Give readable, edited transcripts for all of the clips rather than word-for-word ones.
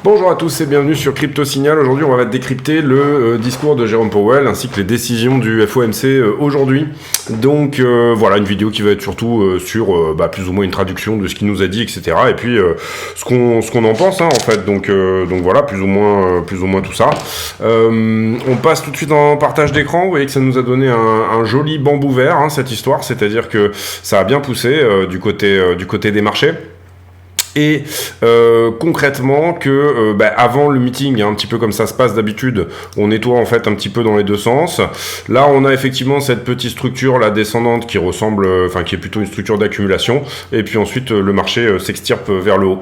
Bonjour à tous et bienvenue sur Crypto Signal. Aujourd'hui, on va décrypter le discours de Jérôme Powell ainsi que les décisions du FOMC aujourd'hui. Donc voilà, une vidéo qui va être surtout sur plus ou moins une traduction de ce qu'il nous a dit, etc. Et puis ce qu'on en pense en fait. Donc voilà, plus ou moins tout ça. On passe tout de suite en partage d'écran. Vous voyez que ça nous a donné un joli bambou vert cette histoire, c'est-à-dire que ça a bien poussé du côté des marchés. Et concrètement que avant le meeting, un petit peu comme ça se passe d'habitude, on nettoie en fait un petit peu dans les deux sens. Là, on a effectivement cette petite structure là descendante qui ressemble, qui est plutôt une structure d'accumulation. Et puis ensuite, le marché s'extirpe vers le haut.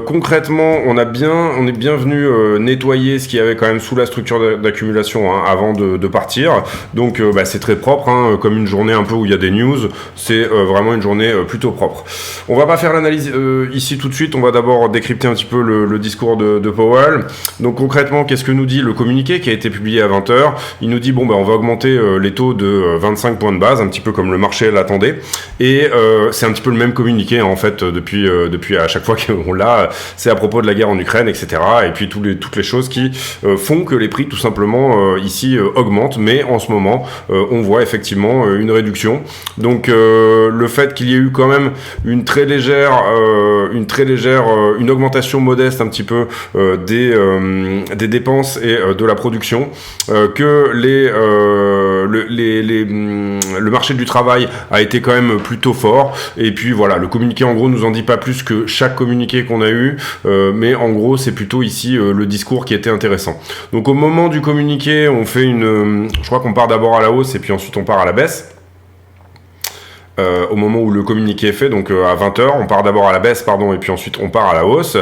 Concrètement, on est bien venu nettoyer ce qu'il y avait quand même sous la structure d'accumulation avant de partir. Donc c'est très propre, comme une journée un peu où il y a des news. C'est vraiment une journée plutôt propre. On va pas faire l'analyse ici tout de suite, on va d'abord décrypter un petit peu le discours de Powell. Donc concrètement, qu'est-ce que nous dit le communiqué qui a été publié à 20h? Il nous dit, on va augmenter les taux de 25 points de base, un petit peu comme le marché l'attendait. Et c'est un petit peu le même communiqué en fait depuis à chaque fois qu'on l'a, c'est à propos de la guerre en Ukraine, etc. Et puis toutes les choses qui font que les prix tout simplement ici augmentent. Mais en ce moment, on voit effectivement une réduction. Donc le fait qu'il y ait eu quand même une augmentation modeste un petit peu des dépenses et de la production, que le marché du travail a été quand même plutôt fort. Et puis voilà, le communiqué en gros nous en dit pas plus que chaque communiqué qu'on a eu, mais en gros c'est plutôt ici le discours qui était intéressant. Donc au moment du communiqué, on fait je crois qu'on part d'abord à la hausse et puis ensuite on part à la baisse. Au moment où le communiqué est fait, donc à 20h, on part d'abord à la baisse, et puis ensuite on part à la hausse,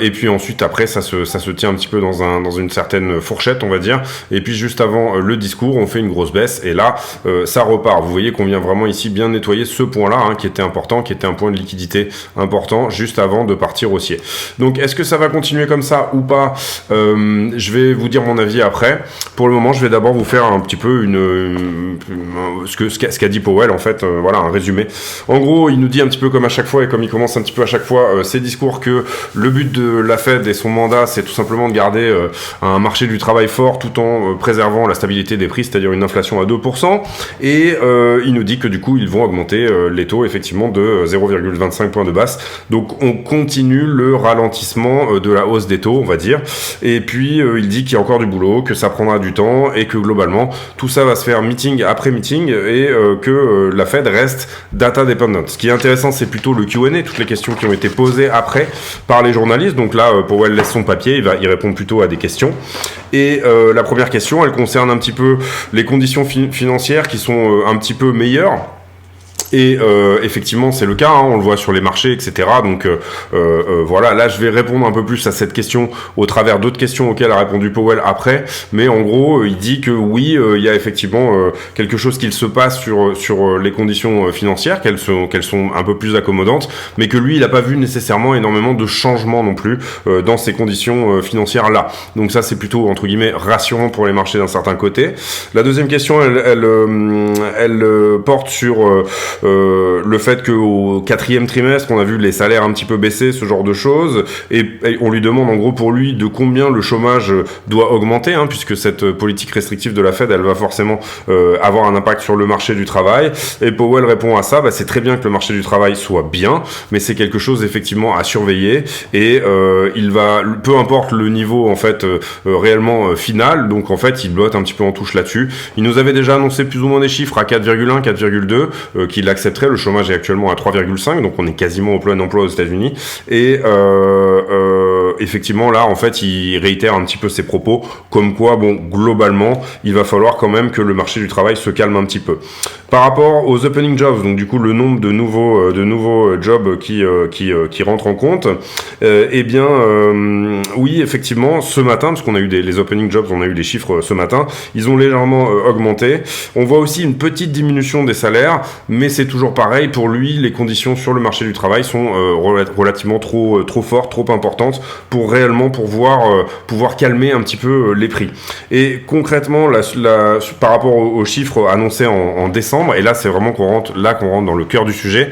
et puis ensuite après ça se tient un petit peu dans une certaine fourchette, on va dire, et puis juste avant le discours, on fait une grosse baisse, et là ça repart. Vous voyez qu'on vient vraiment ici bien nettoyer ce point-là, qui était important, qui était un point de liquidité important, juste avant de partir haussier. Donc est-ce que ça va continuer comme ça ou pas? Je vais vous dire mon avis après. Pour le moment, je vais d'abord vous faire un petit peu ce qu'a dit Powell, en fait, voilà, un résumé. En gros, il nous dit un petit peu comme à chaque fois, et comme il commence un petit peu à chaque fois ses discours, que le but de la Fed et son mandat, c'est tout simplement de garder un marché du travail fort tout en préservant la stabilité des prix, c'est-à-dire une inflation à 2%. Et il nous dit que du coup, ils vont augmenter les taux effectivement de 0,25 points de base. Donc, on continue le ralentissement de la hausse des taux, on va dire. Et puis, il dit qu'il y a encore du boulot, que ça prendra du temps et que globalement, tout ça va se faire meeting après meeting et que la Fed reste data dependent. Ce qui est intéressant, c'est plutôt le Q&A, toutes les questions qui ont été posées après par les journalistes. Donc là, Powell laisse son papier, il va y répondre plutôt à des questions. Et la première question, elle concerne un petit peu les conditions financières qui sont un petit peu meilleures. Et effectivement, c'est le cas, on le voit sur les marchés, etc. Donc voilà, là je vais répondre un peu plus à cette question au travers d'autres questions auxquelles a répondu Powell après. Mais en gros, il dit que oui, il y a effectivement quelque chose qui se passe sur les conditions financières, qu'elles sont un peu plus accommodantes, mais que lui, il n'a pas vu nécessairement énormément de changements non plus dans ces conditions financières-là. Donc ça, c'est plutôt, entre guillemets, rassurant pour les marchés d'un certain côté. La deuxième question, elle porte sur le fait qu'au 4e trimestre, on a vu les salaires un petit peu baisser, ce genre de choses, et on lui demande en gros pour lui de combien le chômage doit augmenter, puisque cette politique restrictive de la Fed, elle va forcément avoir un impact sur le marché du travail. Et Powell répond à ça, c'est très bien que le marché du travail soit bien, mais c'est quelque chose effectivement à surveiller, et il va, peu importe le niveau en fait réellement final, donc en fait il doit être un petit peu en touche là-dessus. Il nous avait déjà annoncé plus ou moins des chiffres à 4,1, 4,2, qu'il accepterait. Le chômage est actuellement à 3,5, donc on est quasiment au plein emploi aux États-Unis. Et effectivement, là, en fait, il réitère un petit peu ses propos, comme quoi, globalement, il va falloir quand même que le marché du travail se calme un petit peu. Par rapport aux opening jobs, donc du coup, le nombre de nouveaux jobs qui rentrent en compte, oui, effectivement, ce matin, parce qu'on a eu les opening jobs, on a eu les chiffres ce matin, ils ont légèrement augmenté. On voit aussi une petite diminution des salaires, mais c'est toujours pareil, pour lui, les conditions sur le marché du travail sont relativement trop fortes, trop importantes pour réellement pouvoir calmer un petit peu les prix. Et concrètement, par rapport aux chiffres annoncés en décembre, et là c'est vraiment qu'on rentre dans le cœur du sujet.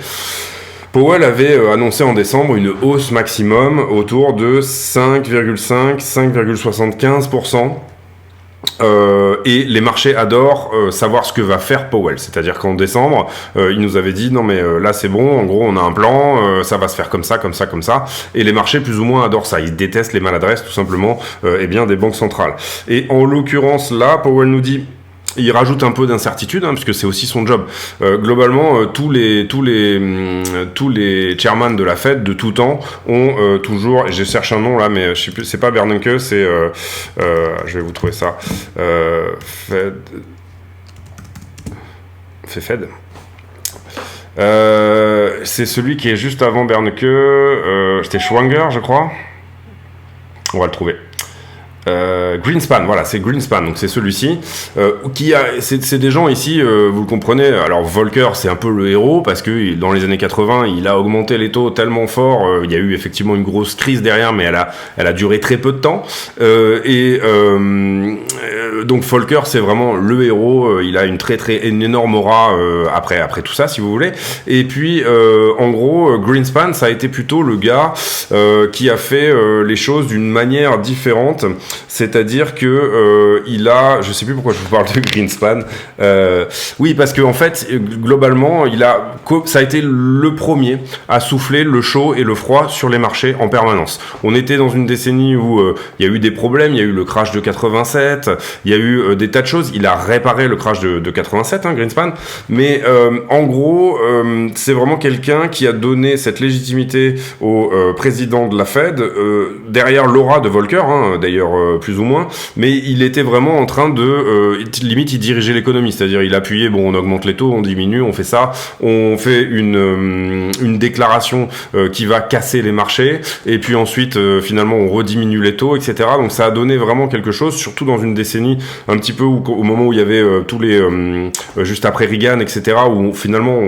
Powell avait annoncé en décembre une hausse maximum autour de 5,75%. Et les marchés adorent savoir ce que va faire Powell. C'est-à-dire qu'en décembre, il nous avait dit non mais là c'est bon, en gros on a un plan, ça va se faire comme ça, comme ça, comme ça. Et les marchés plus ou moins adorent ça. Ils détestent les maladresses tout simplement des banques centrales. Et en l'occurrence là, Powell nous dit... Il rajoute un peu d'incertitude, puisque c'est aussi son job. Globalement, tous les chairman de la Fed de tout temps ont toujours, je cherche un nom là, mais je sais plus, c'est pas Bernanke, c'est, je vais vous trouver ça, Fed. C'est celui qui est juste avant Bernanke, c'était Schwanger, je crois. On va le trouver. Greenspan, voilà, c'est Greenspan, donc c'est celui-ci c'est des gens ici, vous le comprenez. Alors Volcker, c'est un peu le héros parce que dans les années 80, il a augmenté les taux tellement fort. Il y a eu effectivement une grosse crise derrière, mais elle a duré très peu de temps. Donc Volcker, c'est vraiment le héros. Il a une énorme aura après tout ça, si vous voulez. Et puis en gros, Greenspan, ça a été plutôt le gars qui a fait les choses d'une manière différente. C'est-à-dire que je sais plus pourquoi je vous parle de Greenspan. Oui, parce que en fait, globalement, ça a été le premier à souffler le chaud et le froid sur les marchés en permanence. On était dans une décennie où il y a eu des problèmes, il y a eu le crash de 87, il y a eu des tas de choses. Il a réparé le crash de 87, Greenspan. Mais en gros, c'est vraiment quelqu'un qui a donné cette légitimité au président de la Fed derrière l'aura de Volcker, d'ailleurs plus ou moins, mais il était vraiment en train de limite il dirigeait l'économie, c'est-à-dire il appuyait, on augmente les taux, on diminue, on fait ça, on fait une déclaration qui va casser les marchés, et puis ensuite finalement on rediminue les taux, etc. Donc ça a donné vraiment quelque chose, surtout dans une décennie un petit peu au moment où il y avait tous les juste après Reagan, etc., où finalement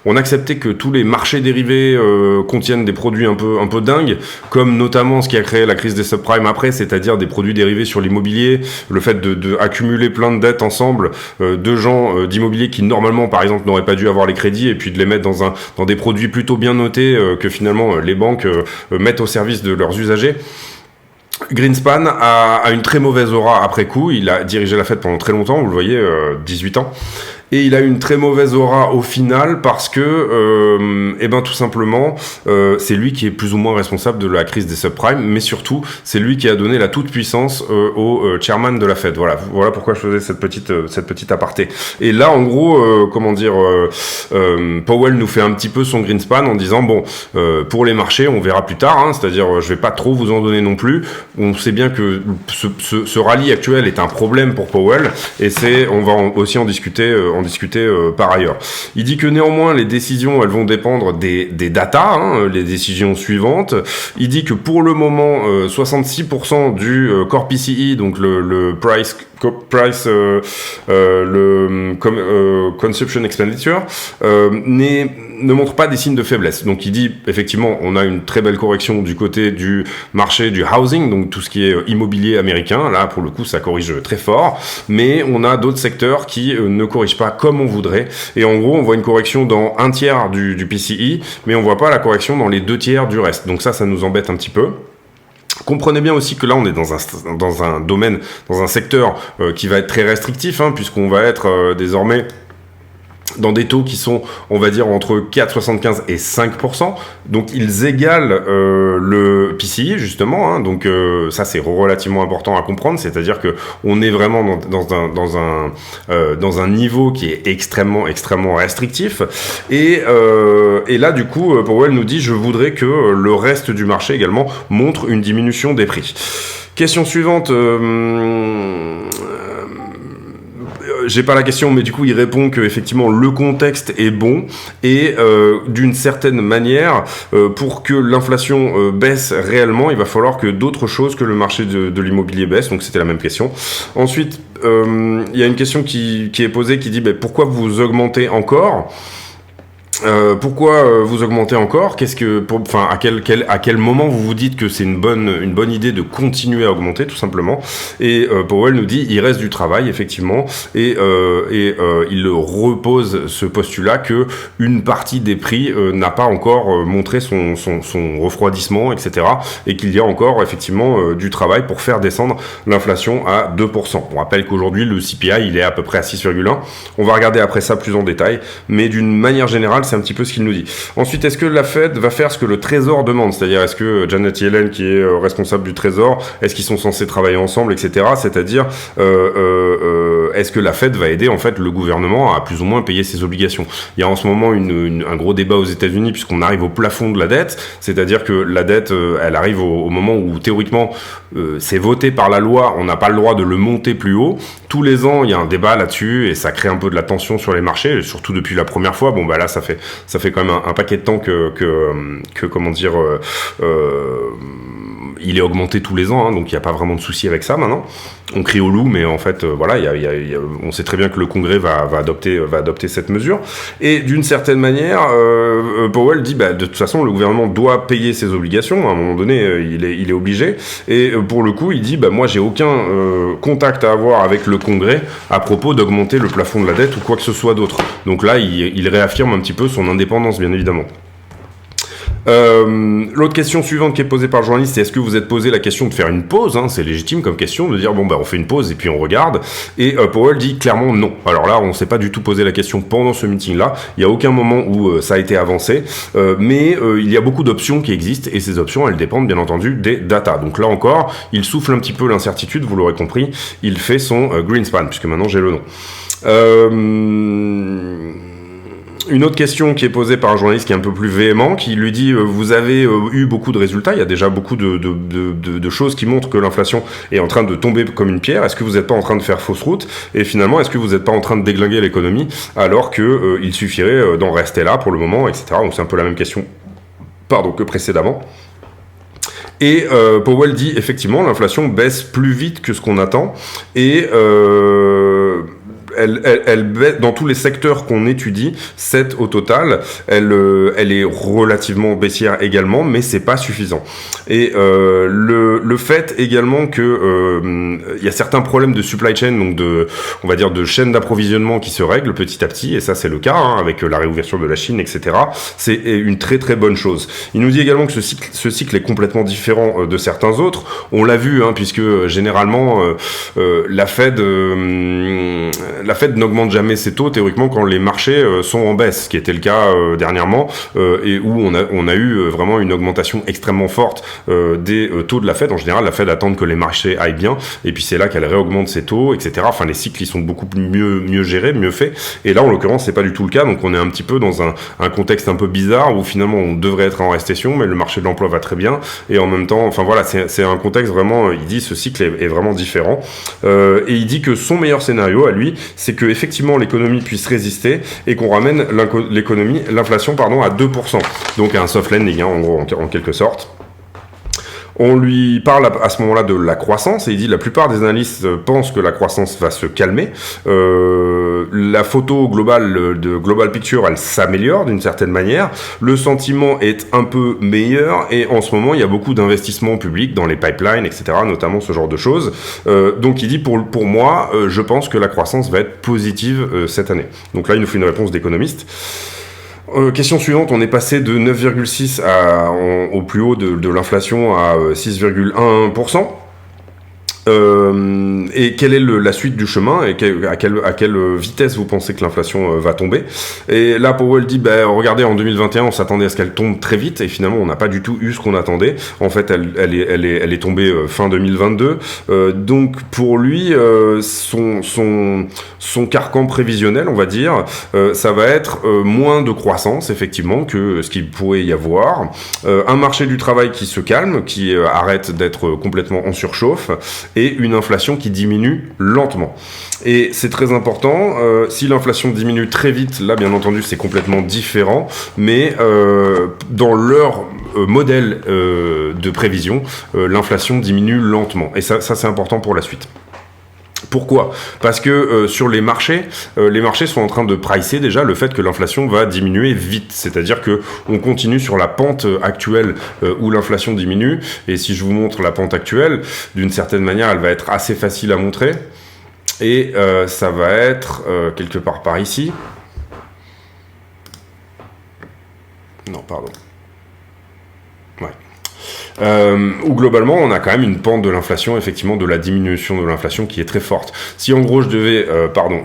on acceptait que tous les marchés dérivés contiennent des produits un peu dingues, comme notamment ce qui a créé la crise des subprimes après, c'est-à-dire des produits dérivés sur l'immobilier, le fait de accumuler plein de dettes ensemble de gens d'immobilier qui normalement par exemple n'auraient pas dû avoir les crédits, et puis de les mettre dans des produits plutôt bien notés que finalement les banques mettent au service de leurs usagers. Greenspan a une très mauvaise aura après coup. Il a dirigé la Fed pendant très longtemps, vous le voyez, 18 ans. Et il a une très mauvaise aura au final parce que, tout simplement, c'est lui qui est plus ou moins responsable de la crise des subprimes, mais surtout, c'est lui qui a donné la toute-puissance au chairman de la Fed. Voilà pourquoi je faisais cette petite aparté. Et là, en gros, Powell nous fait un petit peu son Greenspan en disant, pour les marchés, on verra plus tard, c'est-à-dire, je vais pas trop vous en donner non plus. On sait bien que ce rallye actuel est un problème pour Powell, et on va aussi en discuter par ailleurs. Il dit que néanmoins les décisions elles vont dépendre des datas, les décisions suivantes. Il dit que pour le moment 66% du core PCE, donc le consumption expenditure, ne montre pas des signes de faiblesse. Donc il dit effectivement on a une très belle correction du côté du marché du housing, donc tout ce qui est immobilier américain, là pour le coup ça corrige très fort, mais on a d'autres secteurs qui ne corrigent pas comme on voudrait, et en gros on voit une correction dans un tiers du PCE, mais on voit pas la correction dans les 2 tiers du reste, donc ça nous embête un petit peu. Comprenez bien aussi que là on est dans un domaine, dans un secteur qui va être très restrictif, puisqu'on va être désormais dans des taux qui sont, on va dire, entre 4,75 et 5%. Donc, ils égalent le PCI, justement. Donc, ça, c'est relativement important à comprendre. C'est-à-dire que on est vraiment dans un niveau qui est extrêmement, extrêmement restrictif. Et là, du coup, Powell nous dit, je voudrais que le reste du marché également montre une diminution des prix. Question suivante. J'ai pas la question, mais du coup, il répond que effectivement le contexte est bon et d'une certaine manière, pour que l'inflation baisse réellement, il va falloir que d'autres choses que le marché de l'immobilier baisse. Donc, c'était la même question. Ensuite, il y a une question qui est posée qui dit pourquoi vous augmentez encore ? Pourquoi vous augmentez encore? À quel moment vous vous dites que c'est une bonne idée de continuer à augmenter, tout simplement? Et Powell nous dit, il reste du travail, effectivement, et il repose ce postulat que une partie des prix n'a pas encore montré son refroidissement, etc., et qu'il y a encore effectivement du travail pour faire descendre l'inflation à 2%. On rappelle qu'aujourd'hui le CPI il est à peu près à 6,1. On va regarder après ça plus en détail, mais d'une manière générale, c'est un petit peu ce qu'il nous dit. Ensuite, est-ce que la Fed va faire ce que le Trésor demande? C'est-à-dire, est-ce que Janet Yellen, qui est responsable du Trésor, est-ce qu'ils sont censés travailler ensemble, etc. C'est-à-dire, est-ce que la Fed va aider en fait le gouvernement à plus ou moins payer ses obligations? Il y a en ce moment un gros débat aux États-Unis puisqu'on arrive au plafond de la dette, c'est-à-dire que la dette, elle arrive au moment où théoriquement c'est voté par la loi, on n'a pas le droit de le monter plus haut. Tous les ans, il y a un débat là-dessus et ça crée un peu de la tension sur les marchés, surtout depuis la première fois. Bon, bah là, ça fait quand même un paquet de temps que comment dire, il est augmenté tous les ans, hein, donc il n'y a pas vraiment de souci avec ça maintenant. On crie au loup, mais en fait, voilà, on sait très bien que le Congrès va adopter cette mesure. Et d'une certaine manière, Powell dit, de toute façon, le gouvernement doit payer ses obligations. À un moment donné, il est obligé. Et pour le coup, il dit, moi, j'ai aucun contact à avoir avec le Congrès à propos d'augmenter le plafond de la dette ou quoi que ce soit d'autre. Donc là, il réaffirme un petit peu son indépendance, bien évidemment. L'autre question suivante qui est posée par le journaliste, c'est est-ce que vous êtes posé la question de faire une pause, hein, c'est légitime comme question, de dire on fait une pause et puis on regarde, et Powell dit clairement non. Alors là, on s'est pas du tout posé la question pendant ce meeting-là, il y a aucun moment où ça a été avancé, mais il y a beaucoup d'options qui existent, et ces options, elles dépendent bien entendu des data. Donc là encore, il souffle un petit peu l'incertitude, vous l'aurez compris, il fait son Greenspan, puisque maintenant j'ai le nom. Une autre question qui est posée par un journaliste qui est un peu plus véhément, qui lui dit vous avez eu beaucoup de résultats, il y a déjà beaucoup de choses qui montrent que l'inflation est en train de tomber comme une pierre, est-ce que vous n'êtes pas en train de faire fausse route? Et finalement, est-ce que vous n'êtes pas en train de déglinguer l'économie alors que il suffirait d'en rester là pour le moment, etc. Donc c'est un peu la même question que précédemment. Et Powell dit effectivement l'inflation baisse plus vite que ce qu'on attend, et elle baisse dans tous les secteurs qu'on étudie, 7 au total, elle est relativement baissière également, mais c'est pas suffisant. Et le fait également que il y a certains problèmes de supply chain, donc on va dire de chaîne d'approvisionnement qui se règlent petit à petit, et ça c'est le cas, hein, avec la réouverture de la Chine, etc. C'est une très très bonne chose. Il nous dit également que ce cycle est complètement différent de certains autres. On l'a vu, hein, puisque généralement la Fed n'augmente jamais ses taux théoriquement quand les marchés sont en baisse, ce qui était le cas dernièrement, et où on a eu vraiment une augmentation extrêmement forte des taux de la Fed. En général, la Fed attend que les marchés aillent bien, et puis c'est là qu'elle réaugmente ses taux, etc. Enfin, les cycles ils sont beaucoup mieux gérés, mieux faits. Et là, en l'occurrence, c'est pas du tout le cas. Donc, on est un petit peu dans un contexte un peu bizarre où finalement on devrait être en récession, mais le marché de l'emploi va très bien. Et en même temps, enfin voilà, c'est un contexte vraiment. Il dit ce cycle est vraiment différent. Et il dit que son meilleur scénario à lui, c'est que effectivement l'économie puisse résister et qu'on ramène l'inflation à 2%. Donc un soft landing, hein, en gros, en quelque sorte. On lui parle à ce moment-là de la croissance, et il dit la plupart des analystes pensent que la croissance va se calmer. La photo globale de Global Picture, elle s'améliore d'une certaine manière. Le sentiment est un peu meilleur, et en ce moment, il y a beaucoup d'investissements publics dans les pipelines, etc., notamment ce genre de choses. Donc il dit pour moi, je pense que la croissance va être positive cette année. Donc là, il nous fait une réponse d'économiste. Question suivante, on est passé de 9,6 au plus haut de l'inflation à 6,1%. Et quelle est la suite du chemin, et à quelle vitesse vous pensez que l'inflation va tomber? Et là, Powell dit, regardez, en 2021, on s'attendait à ce qu'elle tombe très vite, et finalement, on n'a pas du tout eu ce qu'on attendait. En fait, elle est tombée fin 2022. Donc, pour lui, son carcan prévisionnel, on va dire, ça va être moins de croissance, effectivement, que ce qu'il pourrait y avoir. Un marché du travail qui se calme, qui arrête d'être complètement en surchauffe, et une inflation qui diminue lentement. Et c'est très important, si l'inflation diminue très vite, là bien entendu c'est complètement différent, mais dans leur modèle de prévision, l'inflation diminue lentement. Et ça c'est important pour la suite. Pourquoi ? Parce que sur les marchés sont en train de pricer déjà le fait que l'inflation va diminuer vite. C'est-à-dire que on continue sur la pente actuelle où l'inflation diminue. Et si je vous montre la pente actuelle, d'une certaine manière, elle va être assez facile à montrer. Et ça va être quelque part par ici. Non, pardon. Ouais. Où globalement on a quand même une pente de l'inflation, effectivement de la diminution de l'inflation qui est très forte. Si en gros je devais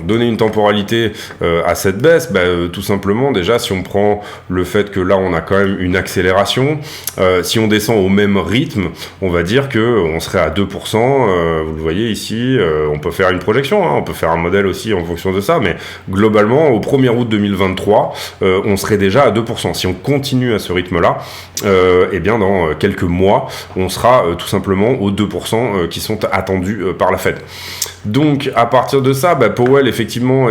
donner une temporalité à cette baisse, tout simplement déjà si on prend le fait que là on a quand même une accélération, si on descend au même rythme, on va dire que on serait à 2%, vous le voyez ici, on peut faire une projection, on peut faire un modèle aussi en fonction de ça, mais globalement au 1er août 2023 on serait déjà à 2%. Si on continue à ce rythme là, et bien dans quelques mois, on sera tout simplement aux 2% qui sont attendus par la Fed. Donc à partir de ça, Powell effectivement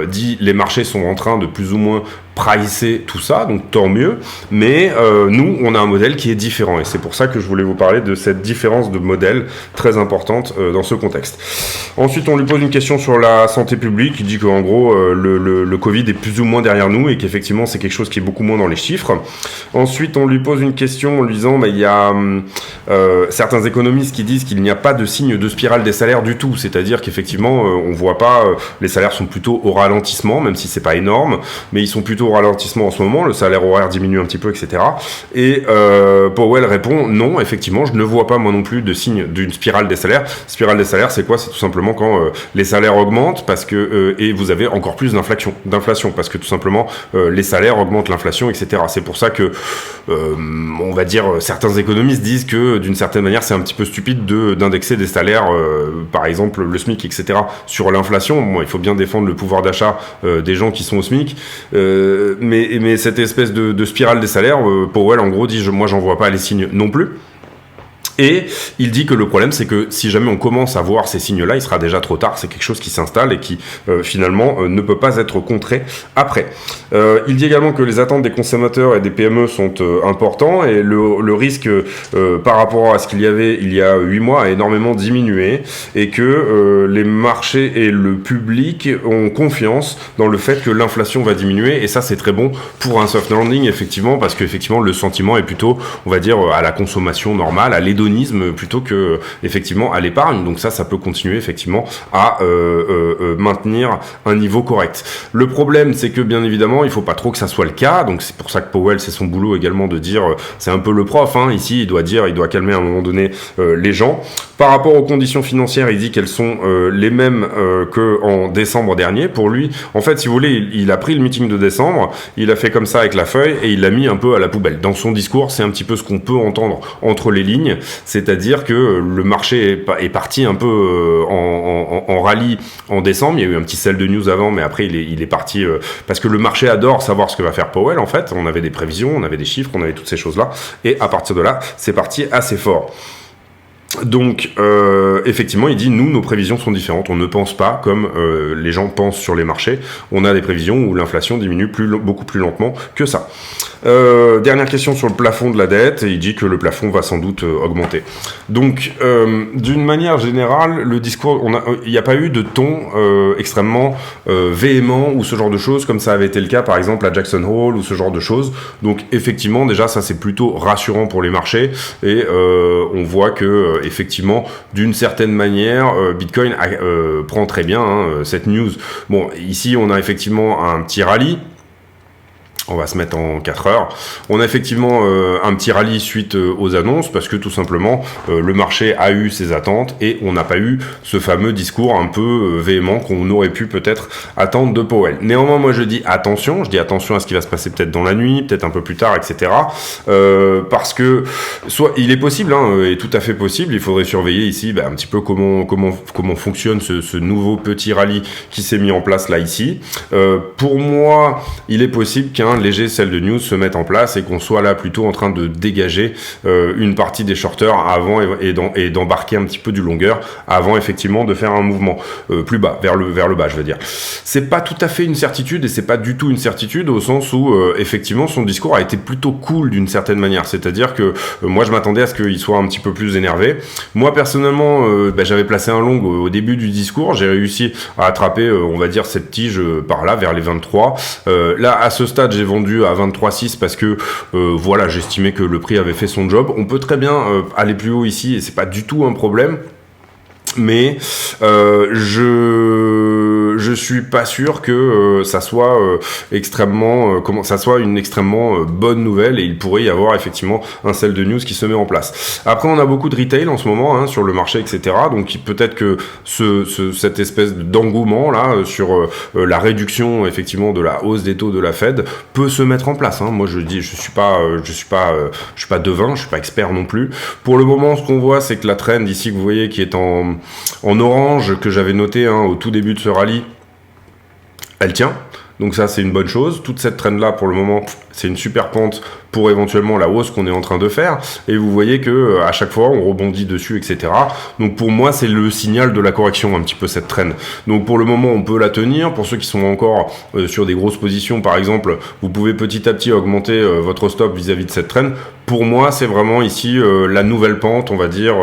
dit les marchés sont en train de plus ou moins pricer tout ça, donc tant mieux, mais nous on a un modèle qui est différent et c'est pour ça que je voulais vous parler de cette différence de modèle très importante dans ce contexte. Ensuite on lui pose une question sur la santé publique, il dit qu'en gros le Covid est plus ou moins derrière nous et qu'effectivement c'est quelque chose qui est beaucoup moins dans les chiffres. Ensuite on lui pose une question en lui disant il y a certains économistes qui disent qu'il n'y a pas de signe de spirale des salaires du tout, c'est-à-dire qu'effectivement on voit pas, les salaires sont plutôt au ralentissement, même si c'est pas énorme, mais ils sont plutôt au ralentissement en ce moment, le salaire horaire diminue un petit peu, etc. Et Powell répond non, effectivement, je ne vois pas moi non plus de signe d'une spirale des salaires. Spirale des salaires, c'est quoi ? C'est tout simplement quand les salaires augmentent parce que et vous avez encore plus d'inflation parce que tout simplement les salaires augmentent l'inflation, etc. C'est pour ça que on va dire certains économistes disent que d'une certaine manière c'est un petit peu stupide d'indexer des salaires, par exemple le SMIC, etc. sur l'inflation. Bon, il faut bien défendre le pouvoir d'achat des gens qui sont au SMIC. Mais cette espèce de spirale des salaires, Powell en gros dit moi j'en vois pas les signes non plus. Et il dit que le problème, c'est que si jamais on commence à voir ces signes-là, il sera déjà trop tard. C'est quelque chose qui s'installe et qui, finalement, ne peut pas être contré après. Il dit également que les attentes des consommateurs et des PME sont importants et le risque par rapport à ce qu'il y avait il y a 8 mois a énormément diminué et que les marchés et le public ont confiance dans le fait que l'inflation va diminuer. Et ça, c'est très bon pour un soft landing, effectivement, parce qu'effectivement, le sentiment est plutôt, on va dire, à la consommation normale, à l'hédonisme, plutôt que effectivement à l'épargne. Donc ça peut continuer effectivement à maintenir un niveau correct. Le problème, c'est que bien évidemment il faut pas trop que ça soit le cas, donc c'est pour ça que Powell, c'est son boulot également de dire, c'est un peu le prof ici, il doit calmer à un moment donné les gens. Par rapport aux conditions financières, il dit qu'elles sont les mêmes qu'en décembre dernier. Pour lui, en fait, si vous voulez, il a pris le meeting de décembre, il a fait comme ça avec la feuille et il l'a mis un peu à la poubelle. Dans son discours, c'est un petit peu ce qu'on peut entendre entre les lignes, c'est-à-dire que le marché est parti un peu en rallye en décembre. Il y a eu un petit sell de news avant, mais après il est parti parce que le marché adore savoir ce que va faire Powell. En fait, on avait des prévisions, on avait des chiffres, on avait toutes ces choses-là, et à partir de là, c'est parti assez fort. Donc, effectivement, il dit, nous, nos prévisions sont différentes. On ne pense pas comme les gens pensent sur les marchés. On a des prévisions où l'inflation diminue beaucoup plus lentement que ça. Dernière question sur le plafond de la dette. Il dit que le plafond va sans doute augmenter. Donc, d'une manière générale, le discours, il n'y a pas eu de ton extrêmement véhément ou ce genre de choses, comme ça avait été le cas, par exemple, à Jackson Hole ou ce genre de choses. Donc, effectivement, déjà, ça, c'est plutôt rassurant pour les marchés. Et on voit que effectivement, d'une certaine manière, Bitcoin prend très bien cette news. Bon, ici, on a effectivement un petit rallye. On va se mettre en 4 heures. On a effectivement un petit rallye suite aux annonces parce que tout simplement le marché a eu ses attentes et on n'a pas eu ce fameux discours un peu véhément qu'on aurait pu peut-être attendre de Powell. Néanmoins, moi je dis attention à ce qui va se passer peut-être dans la nuit, peut-être un peu plus tard, etc. Parce que soit il est possible, et tout à fait possible, il faudrait surveiller ici un petit peu comment fonctionne ce nouveau petit rallye qui s'est mis en place là ici. Pour moi, il est possible qu'un léger sell de news se mette en place et qu'on soit là plutôt en train de dégager une partie des shorters avant et d'embarquer un petit peu du longueur avant effectivement de faire un mouvement plus bas, vers le bas, je veux dire. C'est pas tout à fait une certitude et c'est pas du tout une certitude au sens où effectivement son discours a été plutôt cool d'une certaine manière, c'est-à-dire que moi je m'attendais à ce qu'il soit un petit peu plus énervé. Moi personnellement j'avais placé un long au début du discours, j'ai réussi à attraper on va dire cette tige par là vers les 23. Là à ce stade j'ai vendu à 23,6 parce que voilà, j'estimais que le prix avait fait son job. On peut très bien aller plus haut ici et c'est pas du tout un problème. Mais je suis pas sûr que ça soit extrêmement ça soit une extrêmement bonne nouvelle et il pourrait y avoir effectivement un sell de news qui se met en place. Après on a beaucoup de retail en ce moment sur le marché, etc. Donc peut-être que cette espèce d'engouement là sur la réduction effectivement de la hausse des taux de la Fed peut se mettre en place. Moi je dis je suis pas devin, je suis pas expert non plus. Pour le moment ce qu'on voit c'est que la trend ici que vous voyez qui est en orange que j'avais noté au tout début de ce rallye, elle tient. Donc ça c'est une bonne chose. Toute cette trend là pour le moment c'est une super pente pour éventuellement la hausse qu'on est en train de faire. Et vous voyez que à chaque fois on rebondit dessus, etc. Donc pour moi c'est le signal de la correction un petit peu cette trend. Donc pour le moment on peut la tenir. Pour ceux qui sont encore sur des grosses positions par exemple, vous pouvez petit à petit augmenter votre stop vis-à-vis de cette trend. Pour moi c'est vraiment ici la nouvelle pente on va dire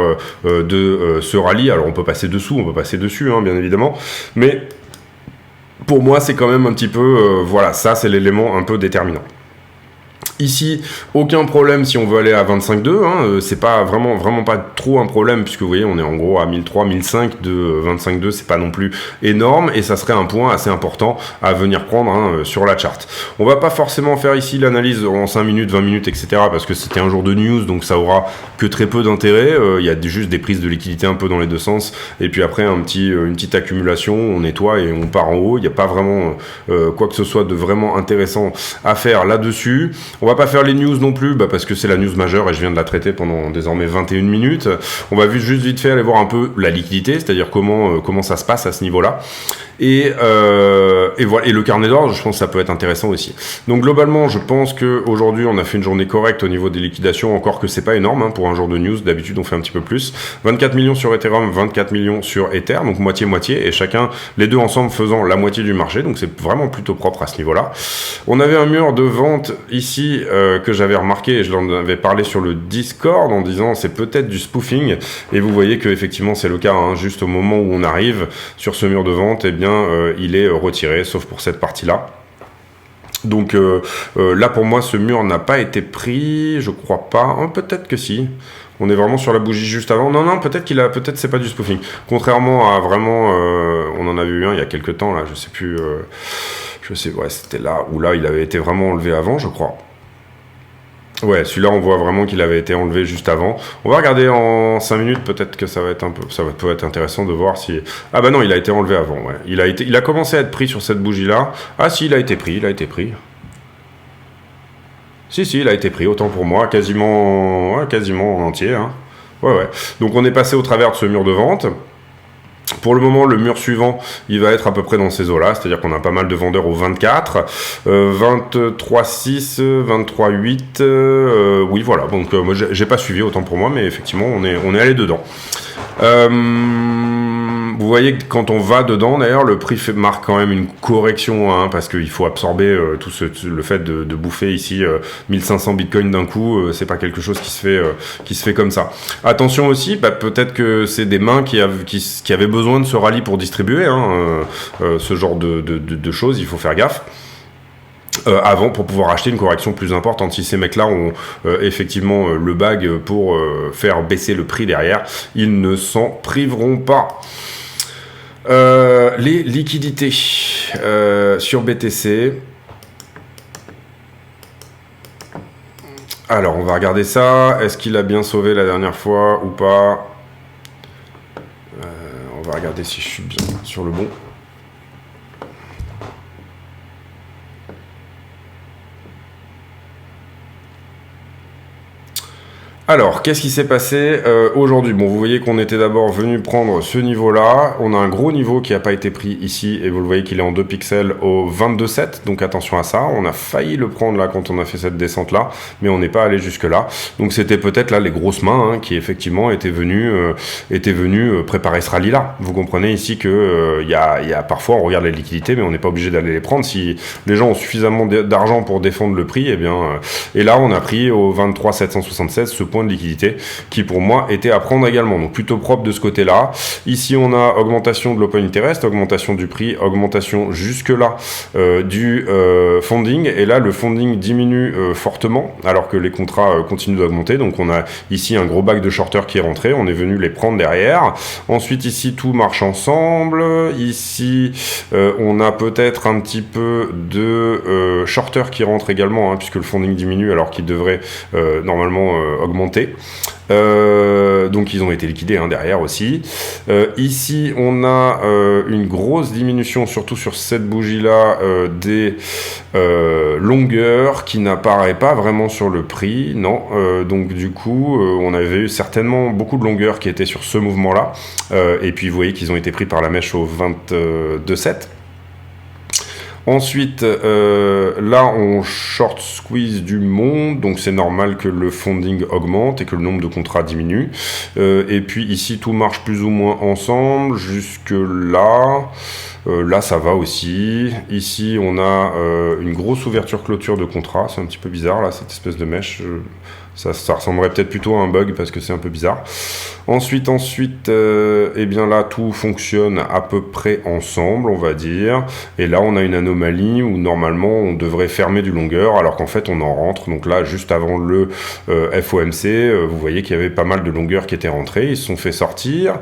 de ce rallye. Alors on peut passer dessous, on peut passer dessus bien évidemment. Mais pour moi c'est quand même un petit peu voilà, ça c'est l'élément un peu déterminant. Ici, aucun problème si on veut aller à 25,2, c'est pas vraiment pas trop un problème puisque vous voyez on est en gros à 1003, 1005 de 25,2, c'est pas non plus énorme et ça serait un point assez important à venir prendre sur la charte. On va pas forcément faire ici l'analyse en 5 minutes, 20 minutes, etc. parce que c'était un jour de news donc ça aura que très peu d'intérêt, il y a juste des prises de liquidité un peu dans les deux sens et puis après une petite accumulation, on nettoie et on part en haut, il n'y a pas vraiment quoi que ce soit de vraiment intéressant à faire là-dessus. On va pas faire les news non plus, parce que c'est la news majeure et je viens de la traiter pendant désormais 21 minutes. On va juste vite fait aller voir un peu la liquidité, c'est-à-dire comment ça se passe à ce niveau-là. Et voilà. Et le carnet d'ordre, je pense que ça peut être intéressant aussi. Donc globalement, je pense que aujourd'hui, on a fait une journée correcte au niveau des liquidations, encore que c'est pas énorme pour un jour de news. D'habitude, on fait un petit peu plus. 24 millions sur Ethereum, 24 millions sur Ether, donc moitié-moitié, et chacun, les deux ensemble faisant la moitié du marché. Donc c'est vraiment plutôt propre à ce niveau-là. On avait un mur de vente ici que j'avais remarqué et je l'en avais parlé sur le Discord en disant c'est peut-être du spoofing. Et vous voyez que effectivement c'est le cas. Juste au moment où on arrive sur ce mur de vente, eh bien il est retiré, sauf pour cette partie-là. Donc là pour moi ce mur n'a pas été pris, je crois pas. Peut-être que si. On est vraiment sur la bougie juste avant. Non, peut-être c'est pas du spoofing. Contrairement à vraiment, on en avait eu un il y a quelques temps là, je sais plus. Ouais, c'était là où là il avait été vraiment enlevé avant, je crois. Ouais, celui-là, on voit vraiment qu'il avait été enlevé juste avant. On va regarder en 5 minutes, peut-être que ça peut être intéressant de voir si... Ah bah non, il a été enlevé avant, ouais. Il a commencé à être pris sur cette bougie-là. Ah si, il a été pris. Si, il a été pris, autant pour moi, quasiment en entier, Ouais. Donc on est passé au travers de ce mur de vente. Pour le moment, le mur suivant, il va être à peu près dans ces eaux-là, c'est-à-dire qu'on a pas mal de vendeurs au 24, 23,6, 23,8, oui, voilà. Donc, moi, j'ai pas suivi autant pour moi, mais effectivement, on est allé dedans. Vous voyez que quand on va dedans, d'ailleurs, le prix marque quand même une correction, parce qu'il faut absorber le fait de bouffer ici 1500 bitcoins d'un coup. C'est pas quelque chose qui se fait comme ça. Attention aussi, peut-être que c'est des mains qui avaient besoin de ce rallye pour distribuer ce genre de choses. Il faut faire gaffe. Avant pour pouvoir acheter une correction plus importante. Si ces mecs-là ont effectivement le bag pour faire baisser le prix derrière, ils ne s'en priveront pas. Les liquidités sur BTC. Alors, on va regarder ça. Est-ce qu'il a bien sauvé la dernière fois ou pas? On va regarder si je suis bien sur le bon. Alors, qu'est-ce qui s'est passé aujourd'hui? Bon, vous voyez qu'on était d'abord venu prendre ce niveau-là. On a un gros niveau qui n'a pas été pris ici, et vous le voyez qu'il est en 2 pixels au 22,7, donc attention à ça. On a failli le prendre là quand on a fait cette descente-là, mais on n'est pas allé jusque-là. Donc c'était peut-être là les grosses mains qui effectivement étaient venues préparer ce rallye-là. Vous comprenez ici que y a parfois, on regarde les liquidités, mais on n'est pas obligé d'aller les prendre. Si les gens ont suffisamment d'argent pour défendre le prix, et là on a pris au 23,776 ce point de liquidité qui pour moi était à prendre également, donc plutôt propre de ce côté là. Ici on a augmentation de l'open interest, augmentation du prix, augmentation jusque là du funding, et là le funding diminue fortement alors que les contrats continuent d'augmenter, donc on a ici un gros bac de shorters qui est rentré, on est venu les prendre derrière. Ensuite ici tout marche ensemble, ici on a peut-être un petit peu de shorters qui rentrent également puisque le funding diminue alors qu'il devrait normalement augmenter. Donc ils ont été liquidés derrière aussi. Ici on a une grosse diminution, surtout sur cette bougie là, des longueurs qui n'apparaît pas vraiment sur le prix, non. Donc du coup on avait eu certainement beaucoup de longueurs qui étaient sur ce mouvement là, et puis vous voyez qu'ils ont été pris par la mèche au 22,7. Ensuite, là, on short squeeze du monde, donc c'est normal que le funding augmente et que le nombre de contrats diminue. Et puis ici, tout marche plus ou moins ensemble, jusque là. Là, ça va aussi. Ici, on a une grosse ouverture-clôture de contrat. C'est un petit peu bizarre, là, cette espèce de mèche. Ça ressemblerait peut-être plutôt à un bug parce que c'est un peu bizarre. Ensuite, eh bien là, tout fonctionne à peu près ensemble, on va dire. Et là, on a une anomalie où normalement, on devrait fermer du longueur, alors qu'en fait, on en rentre. Donc là, juste avant le FOMC, vous voyez qu'il y avait pas mal de longueurs qui étaient rentrées. Ils se sont fait sortir.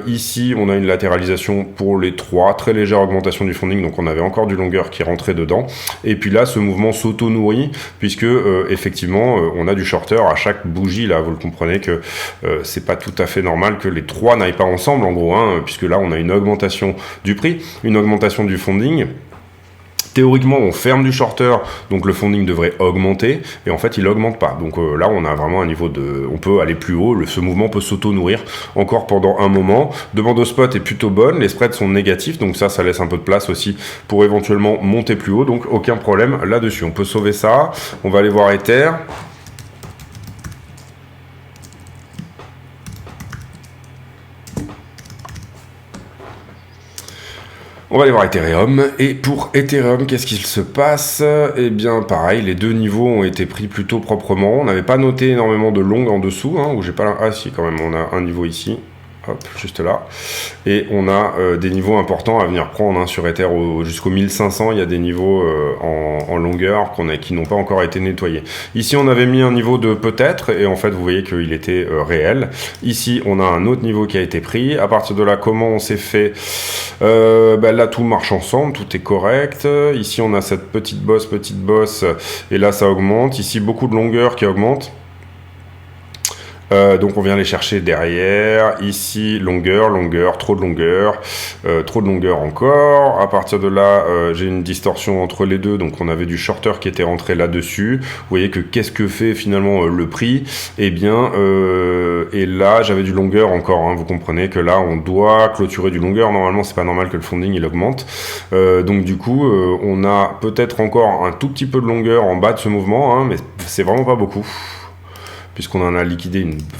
Ici, on a une latéralisation pour les 3, très légère augmentation du funding. Donc on avait encore du longueur qui rentrait dedans. Et puis là, ce mouvement s'auto-nourrit, puisque effectivement, on a du shorter à chaque bougie. Là, vous le comprenez que c'est pas tout à fait normal que les 3 n'aillent pas ensemble, en gros, puisque là, on a une augmentation du prix, une augmentation du funding. Théoriquement, on ferme du shorter, donc le funding devrait augmenter, et en fait, il augmente pas. Donc là, on a vraiment un niveau de... On peut aller plus haut, ce mouvement peut s'auto-nourrir encore pendant un moment. Demande au spot est plutôt bonne, les spreads sont négatifs, donc ça laisse un peu de place aussi pour éventuellement monter plus haut, donc aucun problème là-dessus. On peut sauver ça. On va aller voir Ether. On va aller voir Ethereum, et pour Ethereum, qu'est-ce qu'il se passe? Eh bien, pareil, les deux niveaux ont été pris plutôt proprement. On n'avait pas noté énormément de longues en dessous, où j'ai pas... Ah si, quand même, on a un niveau ici. Hop, juste là. Et on a des niveaux importants à venir prendre sur Ether jusqu'au 1500. Il y a des niveaux en longueur qui n'ont pas encore été nettoyés. Ici, on avait mis un niveau de peut-être, et en fait, vous voyez qu'il était réel. Ici, on a un autre niveau qui a été pris. À partir de là, comment on s'est fait? Là, tout marche ensemble, tout est correct. Ici, on a cette petite bosse, et là, ça augmente. Ici, beaucoup de longueur qui augmente. Donc on vient les chercher derrière. Ici, longueur, trop de longueur encore. À partir de là, j'ai une distorsion entre les deux. Donc on avait du shorter qui était rentré là-dessus. Vous voyez que qu'est-ce que fait finalement le prix? Eh bien, et là, j'avais du longueur encore. Vous comprenez que là, on doit clôturer du longueur. Normalement, c'est pas normal que le funding il augmente. Donc du coup, on a peut-être encore un tout petit peu de longueur en bas de ce mouvement, mais c'est vraiment pas beaucoup, puisqu'on en a